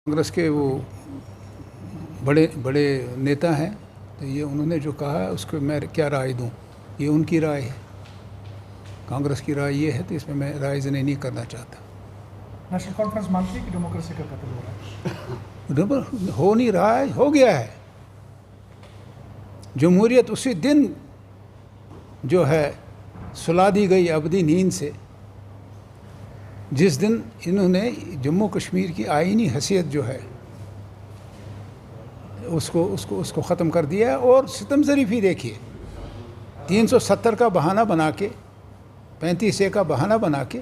कांग्रेस के वो बड़े बड़े नेता हैं, तो ये उन्होंने जो कहा है उसको मैं क्या राय दूं, ये उनकी राय है। कांग्रेस की राय ये है, तो इसमें मैं राय नहीं करना चाहता। नेशनल कॉन्फ्रेंस मानती है कि डेमोक्रेसी का कत्ल हो रहा है? हो नहीं रहा है, हो गया है। जमहूरियत उसी दिन जो है सुला दी गई अबदी नींद से, जिस दिन इन्होंने जम्मू कश्मीर की आईनी हैसियत जो है उसको ख़त्म कर दिया है। और सितम ज़रीफ़ी देखिए, 370 का बहाना बना के, 35A का बहाना बना के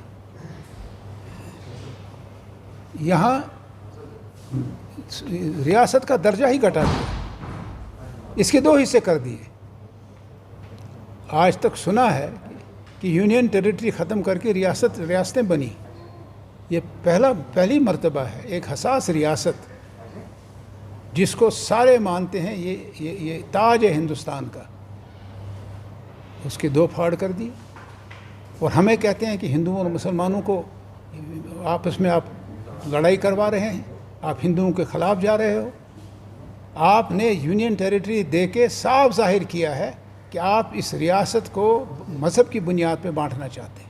यहाँ रियासत का दर्जा ही घटा दिया, इसके 2 हिस्से कर दिए। आज तक सुना है कि यूनियन टेरिटरी ख़त्म करके रियासतें बनी। ये पहली मर्तबा है एक हसास रियासत जिसको सारे मानते हैं ये ताज है हिंदुस्तान का, उसके 2 फाड़ कर दिए। और हमें कहते हैं कि हिंदुओं और मुसलमानों को आपस में आप लड़ाई करवा रहे हैं, आप हिंदुओं के ख़िलाफ़ जा रहे हो। आपने यूनियन टेरिटरी दे के साफ ज़ाहिर किया है कि आप इस रियासत को मज़हब की बुनियाद पर बांटना चाहते हैं,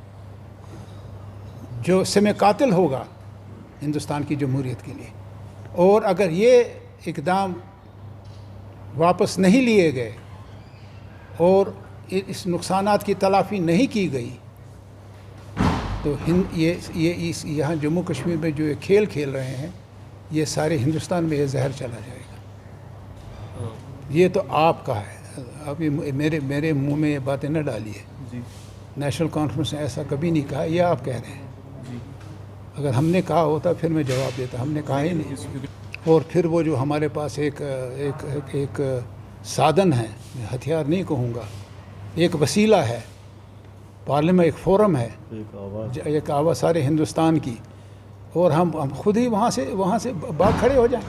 जो समय कातिल होगा हिंदुस्तान की जमहूरियत के लिए। और अगर ये इक़दाम वापस नहीं लिए गए और इस नुकसानात की तलाफ़ी नहीं की गई, तो यहाँ जम्मू कश्मीर में जो ये खेल खेल रहे हैं, ये सारे हिंदुस्तान में ये जहर चला जाएगा। ये तो आपका है, अभी मेरे मुंह में ये बातें न डालिए। नेशनल कॉन्फ्रेंस ने ऐसा कभी नहीं कहा, ये आप कह रहे हैं। अगर हमने कहा होता फिर मैं जवाब देता, हमने कहा ही नहीं। और फिर वो जो हमारे पास एक साधन है, हथियार नहीं कहूँगा, एक वसीला है, पार्लियामेंट एक फोरम है, एक आवाज़ सारे हिंदुस्तान की, और हम खुद ही वहाँ से भाग खड़े हो जाएं।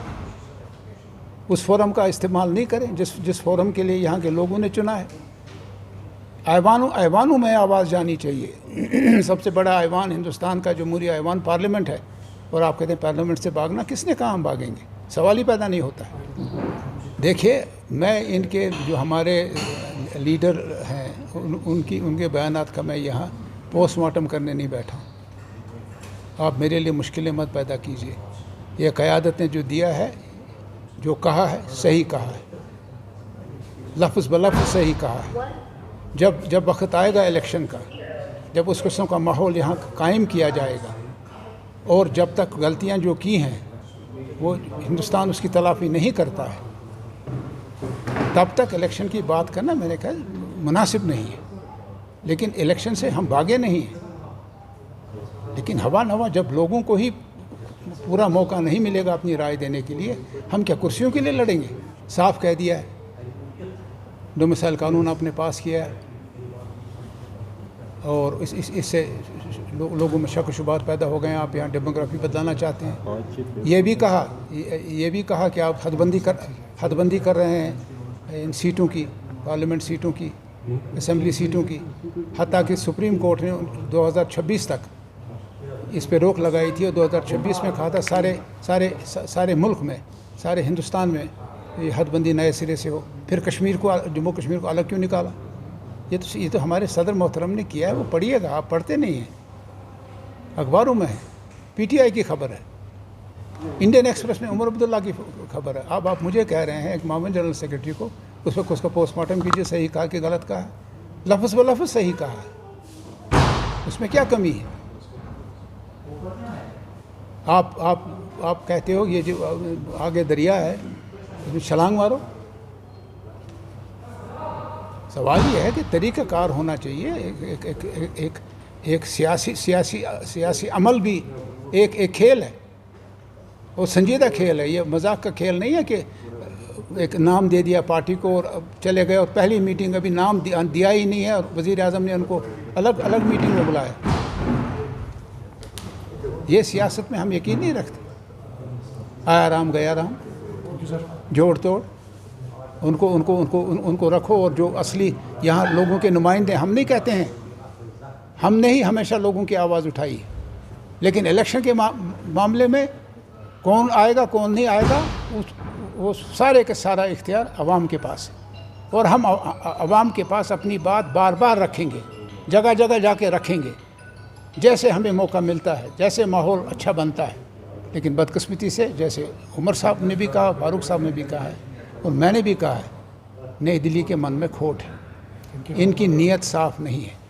उस फोरम का इस्तेमाल नहीं करें जिस फोरम के लिए यहाँ के लोगों ने चुना है। ऐवानों में आवाज़ जानी चाहिए। सबसे बड़ा ऐवान हिंदुस्तान का जमहूरी ऐवान पार्लियामेंट है, और आप कहते हैं पार्लियामेंट से भागना, किसने कहा हम भागेंगे? सवाल ही पैदा नहीं होता है। देखिए, मैं इनके जो हमारे लीडर हैं उनके बयानात का मैं यहाँ पोस्टमार्टम करने नहीं बैठा हूँ। आप मेरे लिए मुश्किलें मत पैदा कीजिए। ये क़यादत ने जो दिया है, जो कहा है, सही कहा है, लफ्ज़ बलफ्ज़ सही कहा है। जब वक्त आएगा इलेक्शन का, जब उस किस्म का माहौल यहाँ कायम किया जाएगा, और जब तक गलतियाँ जो की हैं वो हिंदुस्तान उसकी तलाफ़ी नहीं करता है, तब तक इलेक्शन की बात करना मेरे ख्याल मुनासिब नहीं है। लेकिन इलेक्शन से हम भागे नहीं हैं, लेकिन हवा नवा जब लोगों को ही पूरा मौका नहीं मिलेगा अपनी राय देने के लिए, हम क्या कुर्सियों के लिए लड़ेंगे? साफ कह दिया है, डोमिसाइल कानून आपने पास किया है, और इससे लोगों में शक शुबात पैदा हो गए हैं। आप यहाँ डेमोग्राफी बदलाना चाहते हैं। ये भी कहा कि आप हदबंदी कर रहे हैं इन सीटों की, पार्लियामेंट सीटों की, असेंबली सीटों की। हत्ता कि सुप्रीम कोर्ट ने 2026 तक इस पे रोक लगाई थी, और 2026 में कहा था सारे मुल्क में, सारे हिंदुस्तान में ये हदबंदी नए सिरे से हो। फिर जम्मू कश्मीर को अलग क्यों निकाला? ये तो हमारे सदर मोहतरम ने किया है। वो पढ़िएगा, आप पढ़ते नहीं हैं, अखबारों में है। PTI की खबर है, इंडियन एक्सप्रेस में उमर अब्दुल्ला की खबर है। अब आप मुझे कह रहे हैं एक मामून जनरल सेक्रेटरी को, उस वक्त उसका पोस्टमार्टम कीजिए, सही कहा कि गलत कहा है? लफ्ज़ ब लफ्ज़ सही कहा है, उसमें क्या कमी है? आप कहते हो ये जो आगे दरिया है इसमें छलांग मारो। सवाल ये है कि तरीक़ाकार होना चाहिए। एक सियासी अमल भी एक खेल है, और संजीदा खेल है। ये मजाक का खेल नहीं है कि एक नाम दे दिया पार्टी को और अब चले गए, और पहली मीटिंग अभी नाम दिया ही नहीं है, और वज़ीर आज़म ने उनको अलग मीटिंग में बुलाया। ये सियासत में हम यकीन नहीं रखते। आया राम गया राम, जोड़ तोड़, उनको रखो। और जो असली यहाँ लोगों के नुमाइंदे, हम नहीं कहते हैं, हमने ही हमेशा लोगों की आवाज़ उठाई, लेकिन इलेक्शन के मामले में کون آئے گا کون نہیں آئے گا وہ سارے کے سارا اختیار عوام کے پاس ہے، اور ہم عوام کے پاس اپنی بات بار بار رکھیں گے، جگہ جگہ جا کے رکھیں گے، جیسے ہمیں موقع ملتا ہے، جیسے ماحول اچھا بنتا ہے۔ لیکن بدقسمتی سے جیسے عمر صاحب نے بھی کہا، فاروق صاحب نے بھی کہا ہے، اور میں نے بھی کہا ہے، نئی دلی کے من میں کھوٹ ہے، ان کی نیت صاف نہیں ہے۔